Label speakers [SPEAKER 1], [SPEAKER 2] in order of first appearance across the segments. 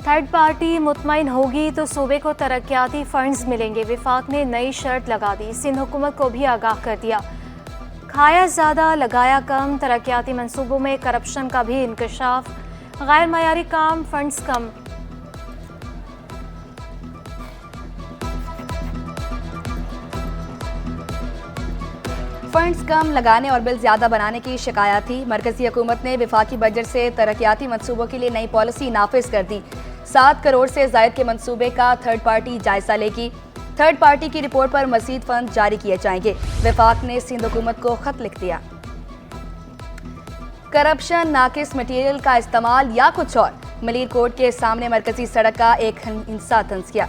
[SPEAKER 1] Third party मुतमईन होगी तो सूबे को तरक्याती फंड्स मिलेंगे। विफाक ने नई शर्त लगा दी, सिंध हुकूमत को भी आगाह कर दिया। खाया ज़्यादा लगाया कम, तरक्याती मंसूबों में करप्शन का भी इंकशाफ, गैर मयारी काम, फंड्स कम।
[SPEAKER 2] फंड्स कम लगाने और बिल ज़्यादा बनाने की शिकायत थी। मरकजी हुकूमत ने वफाकी बजट से तरक्याती मंसूबों के लिए नई पॉलिसी नाफिज कर दी। 7 करोड़ से ज़ायद के मंसूबे का थर्ड पार्टी जायजा लेगी। थर्ड पार्टी की रिपोर्ट पर मज़ीद फंड जारी किए जाएंगे। वफाक ने सिंध हुकूमत को खत लिख दिया। करप्शन, नाकिस मटीरियल का इस्तेमाल या कुछ और। मलीर कोर्ट के सामने मरकजी सड़क का एक हिस्सा धंस गया।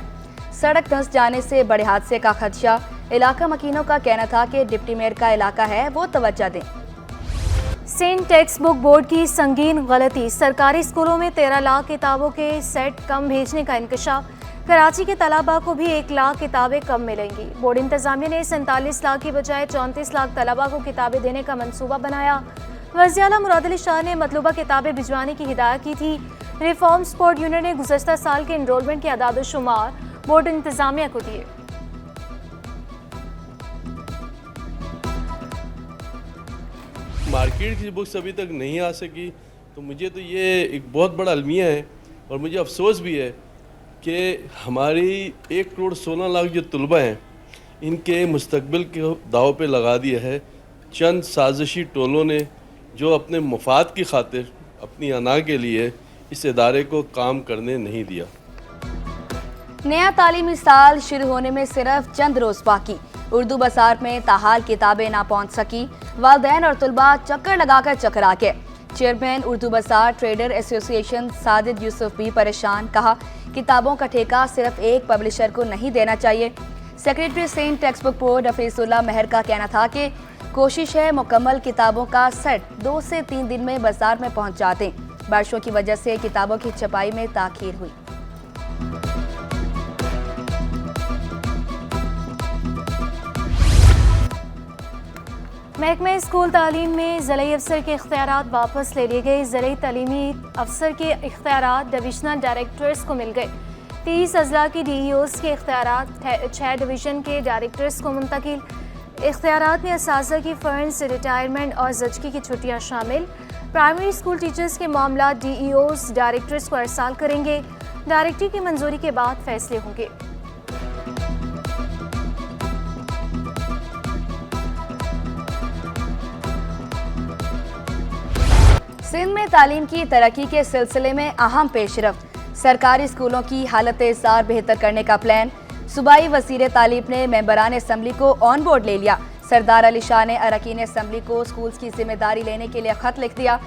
[SPEAKER 2] सड़क धंस जाने से बड़े हादसे का खदशा। इलाका मकीनों का कहना था कि डिप्टी मेयर का इलाका है, वो तवज्जो दें।
[SPEAKER 1] सिंध टेक्स्ट बुक बोर्ड की संगीन गलती, सरकारी स्कूलों में 13 लाख किताबों के सेट कम भेजने का इंकशाफ। कराची के तलबा को भी 1 लाख किताबें कम मिलेंगी। बोर्ड इंतजामिया ने 47 लाख की बजाय 34 लाख तलबा को किताबें देने का मंसूबा बनाया। वज़ीर आला मुराद अली शाह ने मतलूबा किताबें भिजवाने की हिदायत की थी। रिफॉर्म स्पोर्ट यूनियन ने गुज़श्ता साल के इनरोलमेंट के अदाद शुमार बोर्ड इंतजामिया को दिए।
[SPEAKER 3] मार्केट की बुक्स अभी तक नहीं आ सकी, तो मुझे तो ये एक बहुत बड़ा अलमिया है और मुझे अफसोस भी है कि हमारी 1 करोड़ 16 लाख जो तलबा हैं, इनके मुस्तकबिल के दाव पे लगा दिया है चंद साजिशी टोलों ने, जो अपने मुफाद की खातिर अपनी अना के लिए इस इदारे को काम करने नहीं दिया।
[SPEAKER 2] नया तालीमी साल शुरू होने में सिर्फ चंद रोज़ बाकी। उर्दू बसार में ताहाल किताबें ना पहुंच सकी। वालिदैन और तुलबा चक्कर लगाकर चकरा के। चेयरमैन उर्दू बसार ट्रेडर एसोसिएशन साजिद यूसुफ भी परेशान। कहा, किताबों का ठेका सिर्फ एक पब्लिशर को नहीं देना चाहिए। Secretary Sindh text book board Hafeezullah Mahar का कहना था कि कोशिश है मुकम्मल किताबों का सेट 2 से 3 दिन में बाजार में पहुंच जाते। बारिशों की वजह से किताबों की छपाई में ताखीर हुई।
[SPEAKER 1] महकमा स्कूल तालीम में ज़िले अफसर के इख्तियारात वापस ले लिए गए। ज़िले तालीमी अफसर के इख्तियारात डिविजनल डायरेक्टर्स को मिल गए। 30 अजला की DEOs के इख्तियारात 6 डिवीज़न के डायरेक्टर्स को मुंतकिल। इख्तियारात में असातिज़ा की फर्ज, रिटायरमेंट और ज़चगी की छुट्टियाँ शामिल। प्राइमरी स्कूल टीचर्स के मामला DEOs डायरेक्टर्स को अरसाल करेंगे। डायरेक्टरी की मंजूरी के बाद फैसले होंगे।
[SPEAKER 2] सिंध में तालीम की तरक्की के सिलसिले में अहम पेशरफ्त। सरकारी स्कूलों की हालत ज़ार बेहतर करने का प्लान। सूबाई वज़ीर तालीम ने मेंबरान असम्बली को ऑन बोर्ड ले लिया। सरदार अली शाह ने अरकान असम्बली को स्कूल्स की जिम्मेदारी लेने के लिए खत लिख दिया।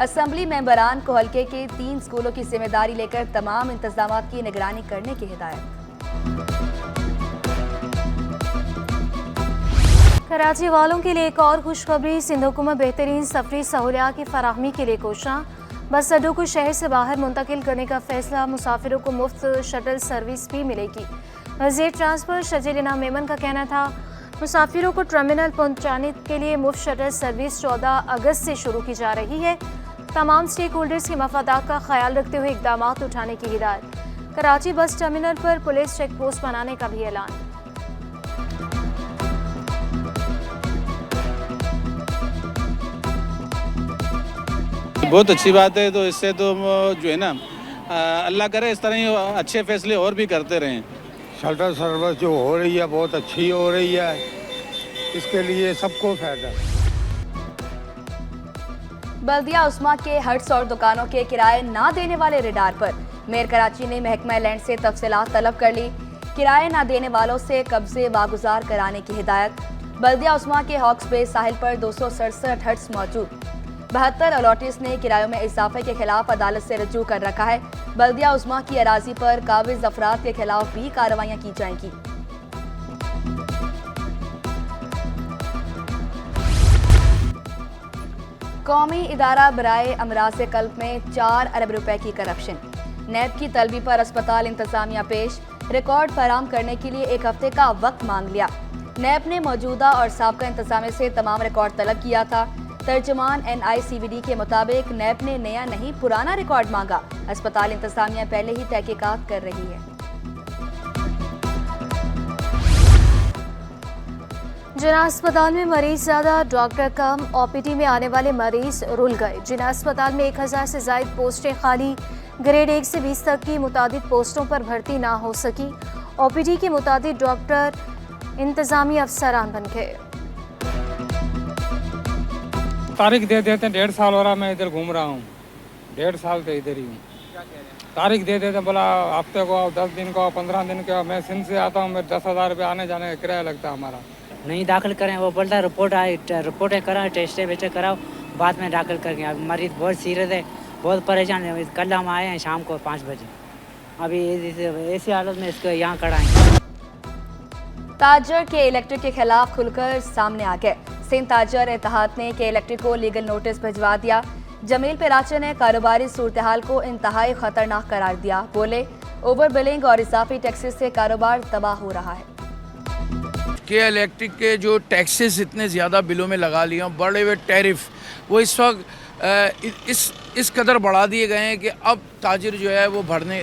[SPEAKER 2] असम्बली मेंबरान को हल्के के 3 स्कूलों की जिम्मेदारी लेकर तमाम इंतजामात की निगरानी करने की हिदायत।
[SPEAKER 1] कराची वालों के लिए एक और खुशखबरी, सिंध हुकूमत बेहतरीन सफरी सहूलियात की फराहमी के लिए कोशां। बस अड्डों को शहर से बाहर मुंतकिल करने का फैसला। मुसाफिरों को मुफ्त शटल सर्विस भी मिलेगी। वज़ीर ट्रांसपोर्ट शजील इनाम मेमन का कहना था, मुसाफिरों को टर्मिनल पहुंचाने के लिए मुफ्त शटल सर्विस 14 अगस्त से शुरू की जा रही है। तमाम स्टेक होल्डर्स के मफादात का ख्याल रखते हुए इकदाम उठाने की हिदायत। कराची बस टर्मिनल पर पुलिस चेक पोस्ट बनाने का भी ऐलान।
[SPEAKER 4] बहुत अच्छी बात है। तो इससे तो जो है ना, अल्लाह करे इस तरह ही अच्छे फैसले और भी करते रहें।
[SPEAKER 5] शटल सर्विस जो हो रही है बहुत अच्छी हो रही है, इसके लिए सबको फायदा है।
[SPEAKER 2] बल्दिया उस्मा के हट्स और दुकानों के किराए ना देने वाले रेडार पर मेयर कराची ने महकमा लैंड से तफसीलात तलब कर ली। किराए ना देने वालों से कब्जे वागुजार कराने की हिदायत। बल्दिया उस्मा के हॉक्स बे साहिल पर 267 हट्स मौजूद। 72 अलॉटीज ने किरायों में इजाफे के खिलाफ अदालत से रजू कर रखा है। बल्दिया उस्मा की अराजी पर काबिज अफराद के खिलाफ भी कार्रवाइयाँ की जाएंगी। कौमी इदारा बराए अमराज कल्ब में 4 अरब रुपए की करप्शन। नैब की तलबी पर अस्पताल इंतजामिया पेश। रिकॉर्ड फराहम करने के लिए 1 हफ्ते का वक्त मांग लिया। नैब ने मौजूदा और साबका इंतजामिया से तमाम रिकॉर्ड तलब किया था। तर्जुमान NICVD के मुताबिक नैब ने नया नहीं पुराना रिकॉर्ड मांगा। अस्पताल इंतजामिया पहले ही तहकीकात कर रही है।
[SPEAKER 1] जिना अस्पताल में मरीज ज्यादा, डॉक्टर कम, OPD में आने वाले मरीज रुल गए। जिना अस्पताल में 1000 से ज्यादा पोस्टें खाली, ग्रेड 1 से 20 तक की मुतादिद पोस्टों पर भर्ती ना हो सकी। OPD के मुताबिक डॉक्टर इंतजामी अफसरान बन गए।
[SPEAKER 6] तारीख दे देते हैं, 1.5 साल हो रहा मैं इधर घूम रहा हूँ, 1.5 साल से इधर ही हूँ। तारीख दे देते हैं, बोला हफ्ते को 10 दिन को 15 दिन का। मैं सिंध से आता हूँ, मेरे 10,000 रुपये आने जाने का किराया लगता है हमारा।
[SPEAKER 7] नहीं दाखिल करें, वो बोलता है रिपोर्टें कराओ, टेस्टें वेस्टें कराओ, बाद में दाखिल करेंगे। अब मरीज़ बहुत सीरियस है, बहुत परेशान है। कल हम आए हैं शाम को 5 बजे, अभी ऐसी हालत में इसको यहाँ कराएं।
[SPEAKER 2] ताजर के इलेक्ट्रिक के खिलाफ खुलकर सामने आ गए। सिंध ताजर इत्तेहाद ने के इलेक्ट्रिक को लीगल नोटिस भिजवा दिया। जमील पेराचे ने कारोबारी सूरत-ए-हाल को इंतहाई खतरनाक करार दिया। बोले, ओवर बिलिंग और इजाफी टैक्सेस से कारोबार तबाह हो रहा है।
[SPEAKER 8] के इलेक्ट्रिक के जो टैक्सेस इतने ज़्यादा बिलों में लगा लिए हैं, बड़े हुए टैरिफ, वो इस वक्त इस कदर बढ़ा दिए गए हैं कि अब ताजिर जो है वो भरने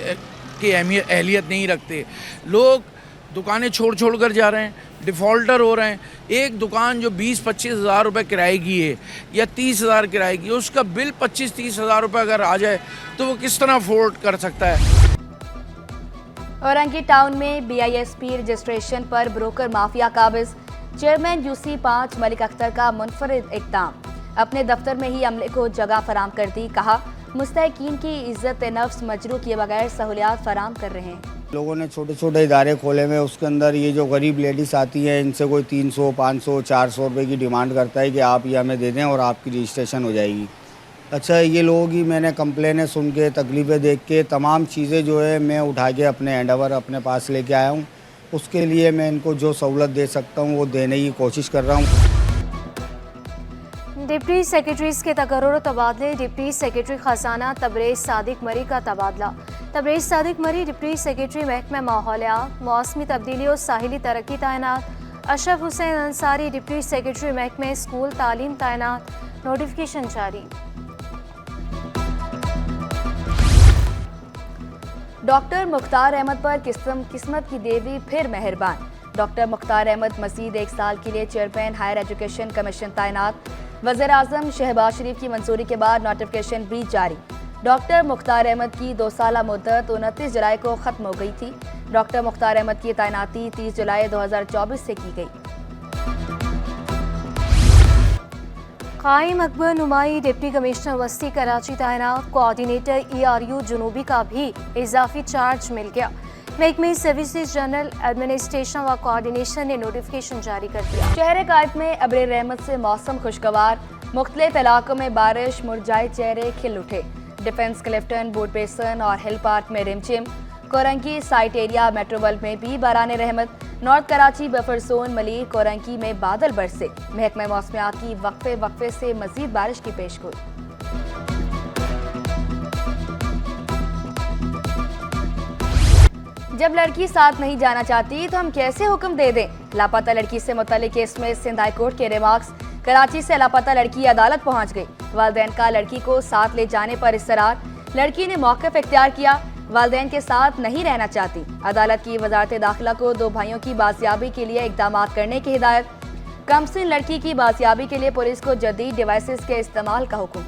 [SPEAKER 8] की अहलियत नहीं रखते। लोग दुकानें छोड़ कर जा रहे हैं, डिफ़ॉल्टर हो रहे हैं। एक दुकान जो 20-25 हज़ार रुपये किराए की है या 30,000 किराए की है, उसका बिल 25-30 हज़ार रुपये अगर आ जाए तो वो किस तरह अफोर्ड कर सकता है।
[SPEAKER 2] औरंगी टाउन में BISP रजिस्ट्रेशन पर ब्रोकर माफिया काबिज। चेयरमैन UC5 मलिक अख्तर का मुनफरिद इक़दाम। अपने दफ्तर में ही अमले को जगह फराम कर दी। कहा, मुस्तहिकीन की इज्जत नफ्स मजरू किए बगैर सहूलियात फराम कर रहे हैं।
[SPEAKER 5] लोगों ने छोटे छोटे इदारे खोले हुए, उसके अंदर ये जो गरीब लेडीज़ आती हैं, इनसे कोई 300, 500, 400 रुपये की डिमांड करता है कि आप ये हमें दे दें और आपकी रजिस्ट्रेशन हो जाएगी। अच्छा, ये लोग ही मैंने कंप्लेनें सुन के, तकलीफ़ें देख के, तमाम चीज़ें जो है मैं उठा के अपने हैंडओवर अपने पास लेके आया हूँ। उसके लिए मैं इनको जो सहूलत दे सकता हूँ वो देने की कोशिश कर रहा हूँ।
[SPEAKER 1] डिप्टी सेक्रेटरीज के तकर्रुर तबादले। डिप्टी सेक्रेटरी खजाना तबरेज सादिक मरी का तबादला। तबरेज सादिक मरी डिप्टी सेक्रेटरी महकमा माहौलियात, मौसमी तब्दीली और साहिली तरक्की तैनात। अशरफ हुसैन अंसारी डिप्टी सेक्रेटरी महकमा स्कूल तालीम तैनात। नोटिफिकेशन जारी।
[SPEAKER 2] डॉक्टर मुख्तार अहमद पर किस्मत की देवी फिर मेहरबान। डॉक्टर मुख्तार अहमद मजीद 1 साल के लिए चेयरमैन हायर एजुकेशन कमीशन तैनात। वज़ीर आज़म शहबाज शरीफ की मंजूरी के बाद नोटिफिकेशन भी जारी। डॉक्टर मुख्तार अहमद की 2 साला मुद्दत 29 जुलाई को ख़त्म हो गई थी। डॉक्टर मुख्तार अहमद की तैनाती 30 जुलाई 2024 से की गई।
[SPEAKER 1] कायम अकबर नुमाई डिप्टी कमिश्नर वस्ती कराची तैनात। कोऑर्डिनेटर ERU जुनूबी का भी इजाफी चार्ज मिल गया। महकमे सर्विसेज जनरल एडमिनिस्ट्रेशन व कोऑर्डिनेशन ने नोटिफिकेशन जारी कर दिया।
[SPEAKER 2] शहर कायद में अब्र रहमत से मौसम खुशगवार। मुख्तलिफ इलाकों में बारिश, मुरझाए चेहरे खिल उठे। डिफेंस क्लिफ्टन, बूट बेसन और हिल पार्क में रिमझिम। कोरंकी साइट एरिया मेट्रोवल में भी बारान रहमत। North Karachi, buffer zone, Malir, Korangi में बादल बरसे। महकमा मौसमियात की वक्फे से मजीद बारिश की पेशगोई। जब लड़की साथ नहीं जाना चाहती तो हम कैसे हुक्म दे दें? लापता लड़की से मुतल्लिक केस में सिंध हाई कोर्ट के रिमार्क्स। कराची से लापता लड़की अदालत पहुंच गई। वालिदैन का लड़की को साथ ले जाने पर इसरार। लड़की ने मौक़िफ़ इख्तियार किया, वालिदैन के साथ नहीं रहना चाहती। अदालत की वजारत दाखिला को 2 भाइयों की बाजियाबी के लिए इक़दाम करने की हिदायत। कमसिन लड़की की बाजियाबी के लिए पुलिस को जदीद डिवाइसेस के इस्तेमाल का हुक्म।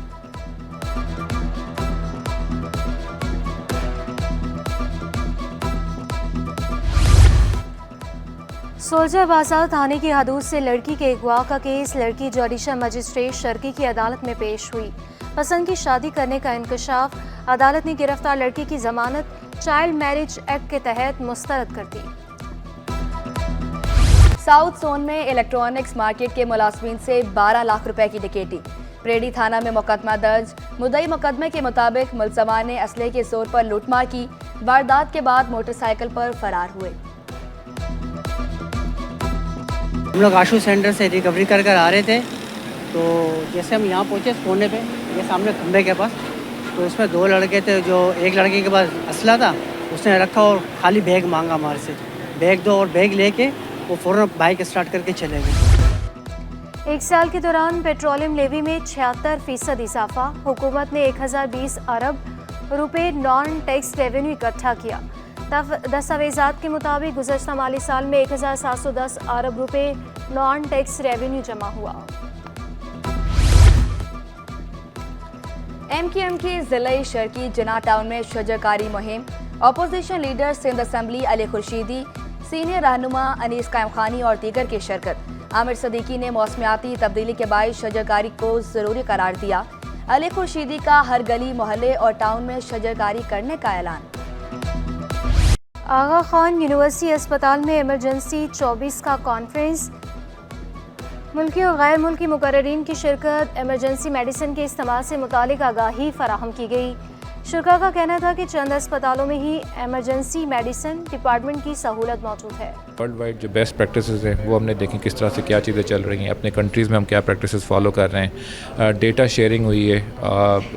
[SPEAKER 1] सोल्जर बाजार थाने की हदूद से लड़की के अगवा का केस। लड़की जुडिशल मजिस्ट्रेट शर्की की अदालत में पेश हुई। पसंद की शादी करने का इंकशाफ। अदालत ने गिरफ्तार लड़की की जमानत चाइल्ड मैरिज एक्ट के तहत मुस्तरद कर दी।
[SPEAKER 2] साउथ जोन में इलेक्ट्रॉनिक्स मार्केट के मुलाजमीन से 12 लाख रुपए की डकैती। प्रेडी थाना में मुकदमा दर्ज। मुद्दई मुकदमे के मुताबिक मुलजमान ने असले के जोर पर लूटमार की। वारदात के बाद मोटरसाइकिल पर फरार हुए।
[SPEAKER 7] हम लोग आशू सेंटर से रिकवरी कर आ रहे थे, तो जैसे हम यहाँ पहुँचे कोने पे, ये सामने खंबे के पास, तो इसमें 2 लड़के थे। जो एक लड़के के पास असला था, उसने रखा और खाली बैग मांगा हमारे से, बैग दो, और बैग लेके वो फ़ौरन बाइक स्टार्ट करके चले गए।
[SPEAKER 1] एक साल के दौरान पेट्रोलियम लेवी में 76% इजाफा। हुकूमत ने 1020 अरब रुपए नॉन टैक्स रेवेन्यू इकट्ठा किया। दस्तावेजात के मुताबिक गुज़श्ता माली साल में 1710 अरब रुपए नॉन टैक्स रेवेन्यू जमा हुआ।
[SPEAKER 2] MQM की ज़िले शर्की जना टाउन में शजरकारी मुहिम। Opposition leader Sindh assembly Ali Khurshidi, senior रहनुमा अनीस कायम खानी और दीगर की शिरकत। आमिर सदीकी ने मौसमियाती तब्दीली के बायस शजरकारी को ज़रूरी करार दिया। अली खुर्शीदी का हर गली मोहल्ले और टाउन में शजरकारी करने का ऐलान।
[SPEAKER 1] आगा खान यूनिवर्सिटी अस्पताल में इमरजेंसी 24 का कॉन्फ्रेंस। मुल्की और गैर मुल्की मुकर्ररीन की शिरकत। इमरजेंसी मेडिसिन के इस्तेमाल से मुतालिक आगाही फराहम की गई। शुरा का कहना था कि चंद अस्पतालों में ही इमरजेंसी मेडिसिन डिपार्टमेंट की सहूलत मौजूद है।
[SPEAKER 9] वर्ल्ड वाइड जो बेस्ट प्रैक्टिसेस हैं वो हमने देखी, किस तरह से क्या चीज़ें चल रही हैं, अपने कंट्रीज़ में हम क्या प्रैक्टिसेस फॉलो कर रहे हैं। डेटा शेयरिंग हुई है,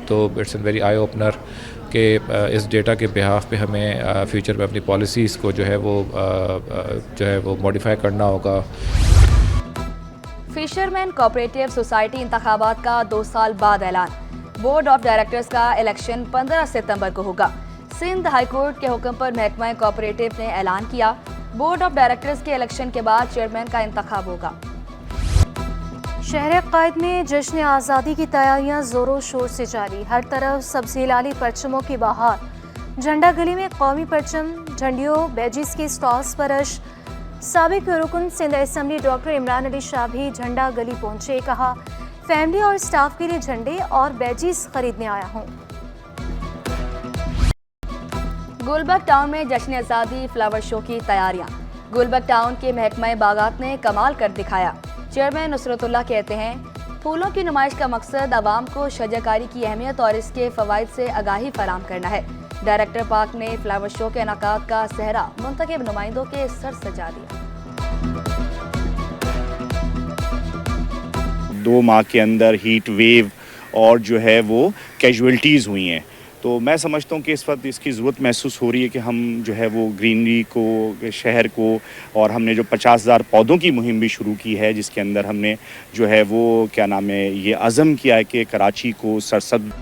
[SPEAKER 9] तो it's an very eye opener कि इस डेटा के बिहाफ पे हमें फ्यूचर में अपनी पॉलिसीज़ को जो है वो मॉडिफाई करना होगा।
[SPEAKER 2] फिशरमैन कोऑपरेटिव सोसाइटी इंतखाबात का 2 साल बाद ऐलान। बोर्ड ऑफ डायरेक्टर्स का इलेक्शन 15 सितंबर को होगा। सिंध हाई कोर्ट के हुक्म पर महकमा कोऑपरेटिव ने ऐलान किया, बोर्ड ऑफ डायरेक्टर्स के इलेक्शन के बाद चेयरमैन का इंतखाब होगा।
[SPEAKER 1] शहर कायद में जश्न आज़ादी की तैयारियां जोरों शोर से जारी। हर तरफ सब्ज़ हिलाली परचमों की बहार। झंडा गली में कौमी परचम, झंडियों, बैजिस के स्टॉल्स पर रश। साबिक रुकन सिंध असम्बली डॉक्टर इमरान अली शाह भी झंडा गली पहुंचे। कहा, फैमिली और स्टाफ के लिए झंडे और बैजिस खरीदने आया हूं।
[SPEAKER 2] गुलबर्ग टाउन में जश्न आज़ादी फ्लावर शो की तैयारियां। गुलबर्ग टाउन के महकमा बागात ने कमाल कर दिखाया। चेयरमैन नुसरतुल्लाह कहते हैं, फूलों की नुमाइश का मकसद आवाम को शजरकारी की अहमियत और इसके फ़वाइद से आगाही फराम करना है। डायरेक्टर पार्क ने फ्लावर शो के इनेकाद का सहरा मुंतखब नुमाइंदों के सर सजा दिया।
[SPEAKER 10] 2 माह के अंदर हीट वेव और जो है वो कैजुअल्टीज़ हुई हैं, तो मैं समझता हूँ कि इस वक्त इसकी ज़रूरत महसूस हो रही है कि हम जो है वो ग्रीनरी को, शहर को, और हमने जो 50,000 पौधों की मुहिम भी शुरू की है, जिसके अंदर हमने जो है वो क्या नाम है ये अज़म किया है कि कराची को सरसब्ज़